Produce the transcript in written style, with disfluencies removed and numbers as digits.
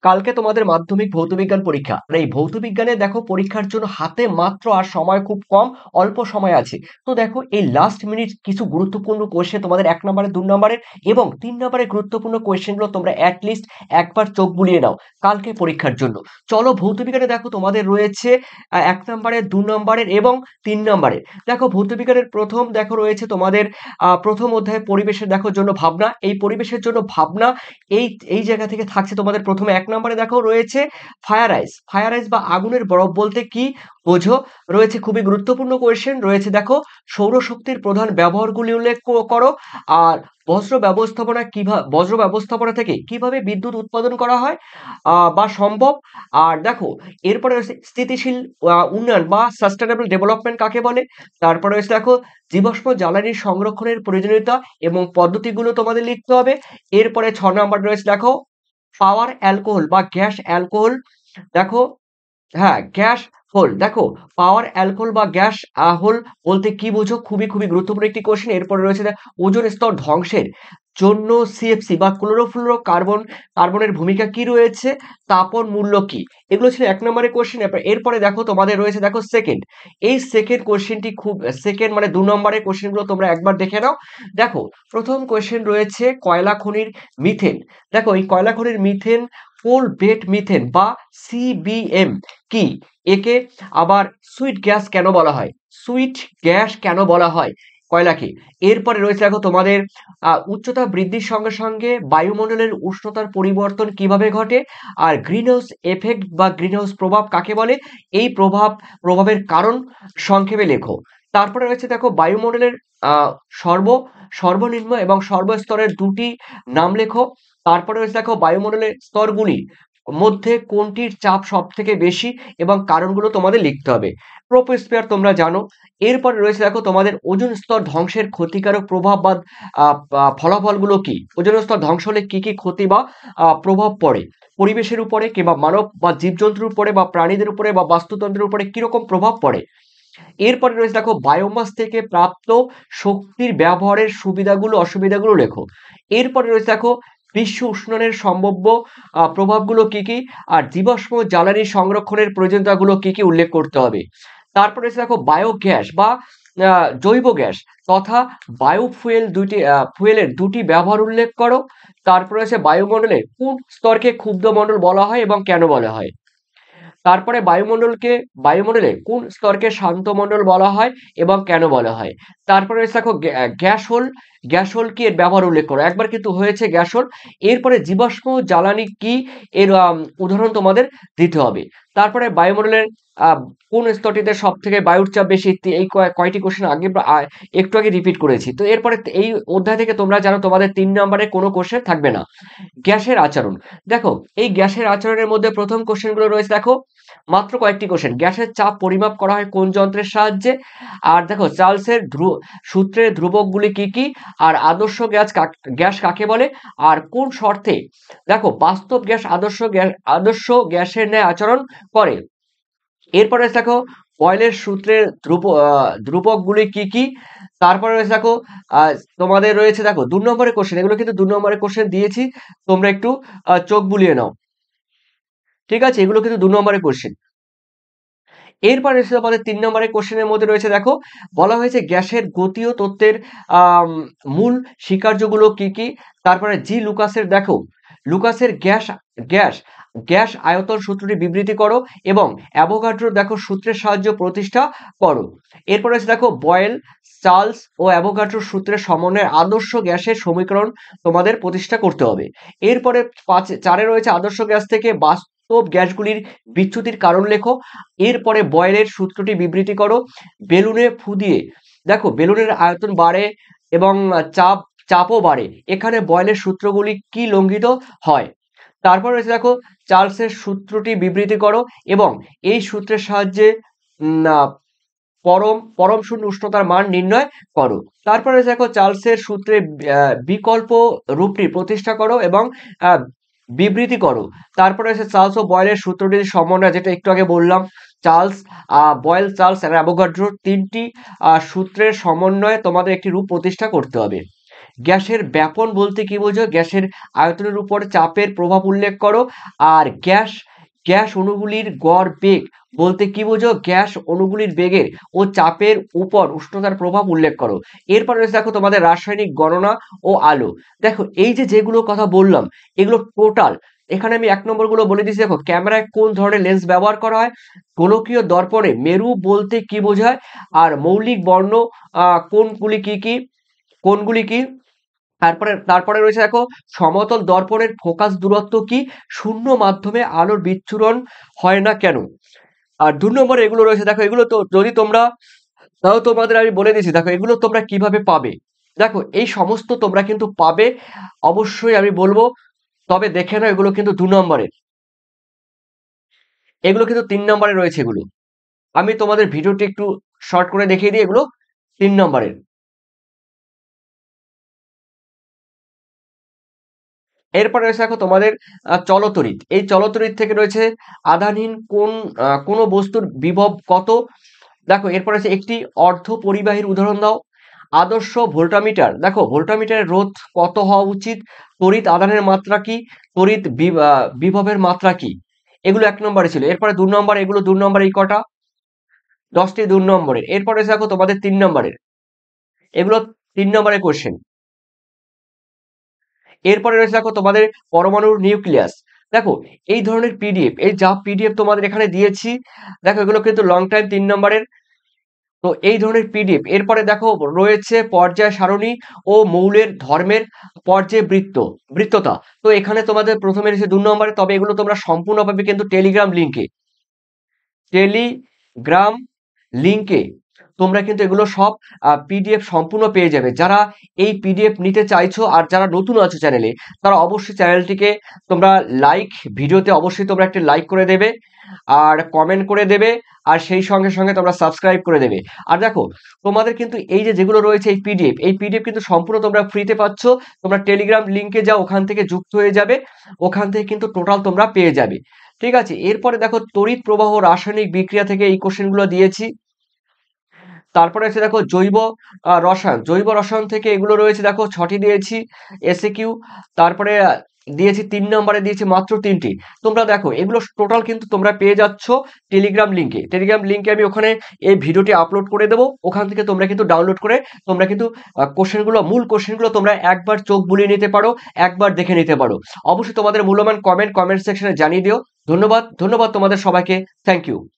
কালকে তোমাদের মাধ্যমিক ভৌতবিজ্ঞান পরীক্ষা। আর এই ভৌতবিজ্ঞানে দেখো পরীক্ষার জন্য হাতে মাত্র আর সময় খুব কম, অল্প সময় আছে। তো দেখো এই লাস্ট মিনিট কিছু গুরুত্বপূর্ণ কোয়েশ্চেন তোমাদের ১ নম্বরের, ২ নম্বরের এবং ৩ নম্বরের গুরুত্বপূর্ণ কোয়েশ্চেনগুলো তোমরা অ্যাটলিস্ট একবার চোখ বুলিয়ে নাও কালকে পরীক্ষার জন্য। চলো ভৌতবিজ্ঞানে দেখো তোমাদের রয়েছে ১ নম্বরের, ২ নম্বরের এবং ৩ নম্বরের। দেখো ভৌতবিজ্ঞানের প্রথম দেখো রয়েছে তোমাদের প্রথম অধ্যায়ে পরিবেশের দেখো জন্য ভাবনা। এই পরিবেশের জন্য ভাবনা এই এই জায়গা থেকে থাকছে তোমাদের প্রথমে ১ নম্বরে দেখো রয়েছে ফায়ার আইস। ফায়ার আইস বা আগুনের বরফ বলতে কি বোঝো? রয়েছে খুবই গুরুত্বপূর্ণ কোয়েশ্চেন রয়েছে দেখো সৌরশক্তির প্রধান ব্যবহারগুলি উল্লেখ করো। আর বজ্র ব্যবস্থাপনা থেকে কিভাবে বিদ্যুৎ উৎপাদন করা হয় বা সম্ভব। আর দেখো এরপরে রয়েছে স্থিতিশীল উন্নয়ন বা সাস্টেনেবল ডেভেলপমেন্ট কাকে বলে। তারপরে রয়েছে দেখো জীবাশ্ম জ্বালানি সংরক্ষণের প্রয়োজনীয়তা এবং পদ্ধতিগুলো তোমাদের লিখতে হবে। এরপরে ৬ নম্বর রয়েছে দেখো পাওয়ার অ্যালকোহল বা গ্যাস অ্যালকোহল। দেখো হ্যাঁ, গ্যাস হোল। দেখো পাওয়ার অ্যালকোহল বা গ্যাস হোল বলতে কি বোঝো? খুবই গুরুত্বপূর্ণ একটি কোশ্চেন। এরপরে রয়েছে ওজোন স্তর ধ্বংসের জন্য সিএফসি বা ক্লোরোফ্লোরো কার্বনের ভূমিকা কি রয়েছে? তাপন মূল্য কি? এগুলো ছিল ১ নম্বরের কোশ্চেন। এরপরে দেখো তোমাদের রয়েছে দেখো সেকেন্ড। এই সেকেন্ড কোশ্চেনটি খুব সেকেন্ড মানে ২ নম্বরের কোশ্চেনগুলো তোমরা একবার দেখে নাও। দেখো প্রথম কোশ্চেন রয়েছে কয়লা খনির মিথেন। দেখো এই কয়লা খনির মিথেন কোল বেড মিথেন বা সিবিএম কি? একে আবার সুইট গ্যাস কেন বলা হয়? সুইট গ্যাস কেন বলা হয় কয়লাকে? এরপরে রয়েছে দেখো তোমাদের উচ্চতা বৃদ্ধির সঙ্গে বায়ুমণ্ডলের উষ্ণতার পরিবর্তন কিভাবে ঘটে? আর গ্রিন হাউস এফেক্ট বা গ্রিন হাউস প্রভাব কাকে বলে? এই প্রভাবের কারণ সংক্ষেপে লেখো। তারপরে রয়েছে দেখো বায়ুমণ্ডলের আহ সর্ব সর্বনিম্ন এবং সর্বস্তরের দুটি নাম লেখো। তারপরে রয়েছে দেখো বায়ুমণ্ডলের স্তরগুলির মধ্যে কোনটির চাপ সব থেকে বেশি এবং কারণগুলো তোমাদের লিখতে হবে। ট্রপোস্ফিয়ার তোমরা জানো। এরপরে রয়েছে দেখো তোমাদের ওজোন স্তর ধ্বংসের ক্ষতিকারক প্রভাব বা ফলাফলগুলো কি? ওজোন স্তর ধ্বংস হলে কি কি ক্ষতি বা প্রভাব পড়ে পরিবেশের উপরে কিংবা মানব বা জীবজন্তুর উপরে বা প্রাণীদের উপরে বা বাস্তুতন্ত্রের উপরে কিরকম প্রভাব পড়ে। এরপরে রয়েছে দেখো বায়োমাস থেকে প্রাপ্ত শক্তির ব্যবহারের সুবিধাগুলো অসুবিধাগুলো লেখো। এরপরে রয়েছে দেখো বিশ্ব উষ্ণায়নের সম্ভাব্য প্রভাবগুলো কি কি? আর জীবাশ্ম জ্বালানি সংরক্ষণের প্রয়োজনীয়তাগুলো কি কি উল্লেখ করতে হবে। তারপরে রয়েছে দেখো বায়োগ্যাস বা জৈব গ্যাস তথা বায়োফুয়েল ফুয়েলের দুটি ব্যবহার উল্লেখ করো। তারপরে রয়েছে বায়ুমণ্ডলের কোন স্তরকে ক্ষুব্ধ মণ্ডল বলা হয় এবং কেন বলা হয়। তারপরে বায়ুমণ্ডলে কোন স্তরকে শান্ত মণ্ডল বলা হয় এবং কেন বলা হয়। তারপরে রয়েছে দেখো গ্যাস হোল কি? এর ব্যবহার উল্লেখ করো। একবার কিন্তু হয়েছে গ্যাস হোল। এরপরে জীবাশ্ম জ্বালানি কি? এর উদাহরণ তোমাদের দিতে হবে। তারপরে বায়ুমণ্ডলের আহ, কোন স্তরটিতে সব থেকে বায়ুর চাপ বেশি? এই কয়টি কোশ্চেন আগে একটু আগে রিপিট করেছি। তো এরপরে এই অধ্যায় থেকে তোমরা জানো তোমাদের ৩ নম্বরে কোনো কোশ্চেন থাকবে না। গ্যাসের আচরণ। দেখো এই গ্যাসের আচরণের মধ্যে প্রথম কোশ্চেনগুলো রয়েছে দেখো মাত্র কয়েকটি কোশ্চেন। গ্যাসের চাপ পরিমাপ করা হয় কোন যন্ত্রের সাহায্যে? আর দেখো চার্লসের সূত্রের ধ্রুবকগুলি কি কি? আর আদর্শ গ্যাস কাকে বলে? আর কোন শর্তে দেখো বাস্তব গ্যাস আদর্শ গ্যাসের ন্যায় আচরণ করে। এরপরে দেখো বয়েলের সূত্রের ধ্রুবকগুলি কি কি? তারপরে রয়েছে দেখো আহ, তোমাদের রয়েছে দেখো ২ নম্বরের কোশ্চেন। এগুলো কিন্তু ২ নম্বরের কোশ্চেন দিয়েছি, তোমরা একটু চোখ বুলিয়ে নাও। ঠিক আছে, এগুলো কিন্তু ২ নম্বরের কোশ্চেন। এরপর এসে আমাদের ৩ নম্বরের কোশ্চেনের মধ্যে রয়েছে দেখো বলা হয়েছে গ্যাসের গতীয় তত্ত্বের আম, মূল স্বীকার্যগুলো কি কি। তারপরে জি লুকাসের দেখো লুকাসের গ্যাস গ্যাস আয়তন সূত্রটি বিবৃতি করো এবং অ্যাভোগাড্রোর দেখো সূত্রের সাহায্য প্রতিষ্ঠা করো। এরপরে আছে দেখো বয়েল, চার্লস ও অ্যাভোগাড্রোর সূত্রের সমন্বয়ে আদর্শ গ্যাসের সমীকরণ তোমাদের প্রতিষ্ঠা করতে হবে। এরপরে ৪-এ রয়েছে আদর্শ গ্যাস থেকে বাস্তব গ্যাসগুলির বিচ্যুতির কারণ লেখো। এরপরে বয়েলের সূত্রটি বিবৃতি করো। বেলুনে ফু দিয়ে দেখো বেলুনের আয়তন বাড়ে এবং চাপও বাড়ে। এখানে বয়েলের সূত্রগুলি কি লঙ্ঘিত হয়। তারপর রয়েছে দেখো চার্লসের সূত্রটি বিবৃতি করো এবং এই সূত্রের সাহায্যে পরম শূন্য উষ্ণতার মান নির্ণয় করো। তারপরে দেখো চার্লসের সূত্রে বিকল্প রূপটি প্রতিষ্ঠা করো এবং আহ, বিবৃতি করো। তারপরে আছে চার্লস ও বয়েলের সূত্রটির সমন্বয়, যেটা একটু আগে বললাম। বয়েল, চার্লস আর অ্যাভোগাড্রো ৩টি সূত্রের সমন্বয়ে তোমাদের একটি রূপ প্রতিষ্ঠা করতে হবে। গ্যাসের ব্যাপন বলতে কি বোঝো? গ্যাসের আয়তনের উপর চাপের প্রভাব উল্লেখ করো। আর গ্যাস অণুগুলির গড় বেগ বলতে কি বোঝো? গ্যাস অণুগুলির বেগের ও চাপের উপর উষ্ণতার প্রভাব উল্লেখ করো। এরপর রয়েছে দেখো তোমাদের রাসায়নিক গণনা ও আলো। দেখো এই যে যেগুলো কথা বললাম এগুলো টোটাল, এখানে আমি 1 নম্বর গুলো বলে দিচ্ছি। দেখো ক্যামেরায় কোন ধরনের লেন্স ব্যবহার করা হয়, গোলকীয় দর্পণে মেরু বলতে কি বোঝায়, আর মৌলিক বর্ণ কোনগুলি কি কি, কোনগুলি কি, তারপরে রয়েছে দেখো সমতল দর্পণের ফোকাস দূরত্ব কি, শূন্য মাধ্যমে আলোর বিচ্ছুরণ হয় না কেন। আর 2 নম্বরে এগুলো রয়েছে। দেখো এগুলো তো যদি তোমরা, তাও তোমাদের আমি বলে দিচ্ছি, দেখো এগুলো তোমরা কিভাবে পাবে। দেখো এই সমস্ত তোমরা কিন্তু পাবে, অবশ্যই আমি বলবো, তবে দেখে নাও এগুলো কিন্তু 2 নম্বরের, এগুলো কিন্তু 3 নম্বরে রয়েছে এগুলো। আমি তোমাদের ভিডিওটি একটু শর্ট করে দেখিয়ে দিই, এগুলো 3 নম্বরের। এরপরে রয়েছে দেখো তোমাদের চলতরিৎ। এই চলতরিৎ থেকে রয়েছে আধানহীন কোনো বস্তুর বিভব কত। দেখো এরপরে আছে একটি অর্ধ পরিবাহীর উদাহরণ দাও। আদর্শ ভোল্টামিটার, দেখো ভোল্টামিটারের রোধ কত হওয়া উচিত। তড়িৎ আধানের মাত্রা কি, তড়িৎ বিভবের মাত্রা কি। এগুলো 1 নম্বরে ছিল। এরপরে 2 নম্বর, এগুলো 2 নম্বরে এই কটা 10টি 2 নম্বরের। এরপরে দেখো তোমাদের 3 নম্বরের, এগুলো 3 নম্বরের কোশ্চেন। এরপরে রয়েছে দেখো তোমাদের পরমাণুর নিউক্লিয়াস। দেখো এই ধরনের পিডিএফ, এই যা পিডিএফ তোমাদের এখানে দিয়েছি, দেখো এগুলো কিন্তু লং টাইম 3 নম্বরের। তো এই ধরনের পিডিএফ। এরপরে দেখো রয়েছে পর্যায় সারণী ও মৌলের ধর্মের বৃত্ততা। তো এখানে তোমাদের প্রথমে রয়েছে 2 নম্বরে, তবে এগুলো তোমরা সম্পূর্ণ পাবে কিন্তু টেলিগ্রাম লিংকে তোমরা কিন্তু এগুলো সব পিডিএফ সম্পূর্ণ পেয়ে যাবে। যারা এই পিডিএফ নিতে চাইছো আর যারা নতুন আছো চ্যানেলে, তারা অবশ্যই চ্যানেলটিকে তোমরা ভিডিওতে অবশ্যই তোমরা একটা লাইক করে দেবে আর কমেন্ট করে দেবে, আর সেই সঙ্গে সঙ্গে তোমরা সাবস্ক্রাইব করে দেবে। আর দেখো তোমাদের কিন্তু এই যে যেগুলো রয়েছে এই পিডিএফ কিন্তু সম্পূর্ণ তোমরা ফ্রিতে পাচ্ছ। তোমরা টেলিগ্রাম লিংকে যাও, ওখান থেকে যুক্ত হয়ে যাবে, ওখান থেকে কিন্তু টোটাল তোমরা পেয়ে যাবে। ঠিক আছে, এরপরে দেখো তড়িৎ প্রবাহ রাসায়নিক বিক্রিয়া থেকে এই কোশ্চেনগুলো দিয়েছি। তারপরে আছে দেখো জৈব রসায়ন থেকে এগুলো রয়েছে, দেখো 6টি দিয়েছি এসএকিউ। তারপরে দিয়েছি 3 নম্বরে দিয়েছি মাত্র 3টি। তোমরা দেখো এগুলো টোটাল কিন্তু তোমরা পেয়ে যাচ্ছ টেলিগ্রাম লিংকে আমি ওখানে এই ভিডিওটি আপলোড করে দেবো। ওখান থেকে তোমরা কিন্তু ডাউনলোড করে তোমরা কিন্তু মূল কোশ্চেনগুলো তোমরা একবার চোখ বুলিয়ে নিতে পারো, একবার দেখে নিতে পারো। অবশ্যই তোমাদের মূল্যবান কমেন্ট সেকশনে জানিয়ে দিও। ধন্যবাদ তোমাদের সবাইকে। Thank you.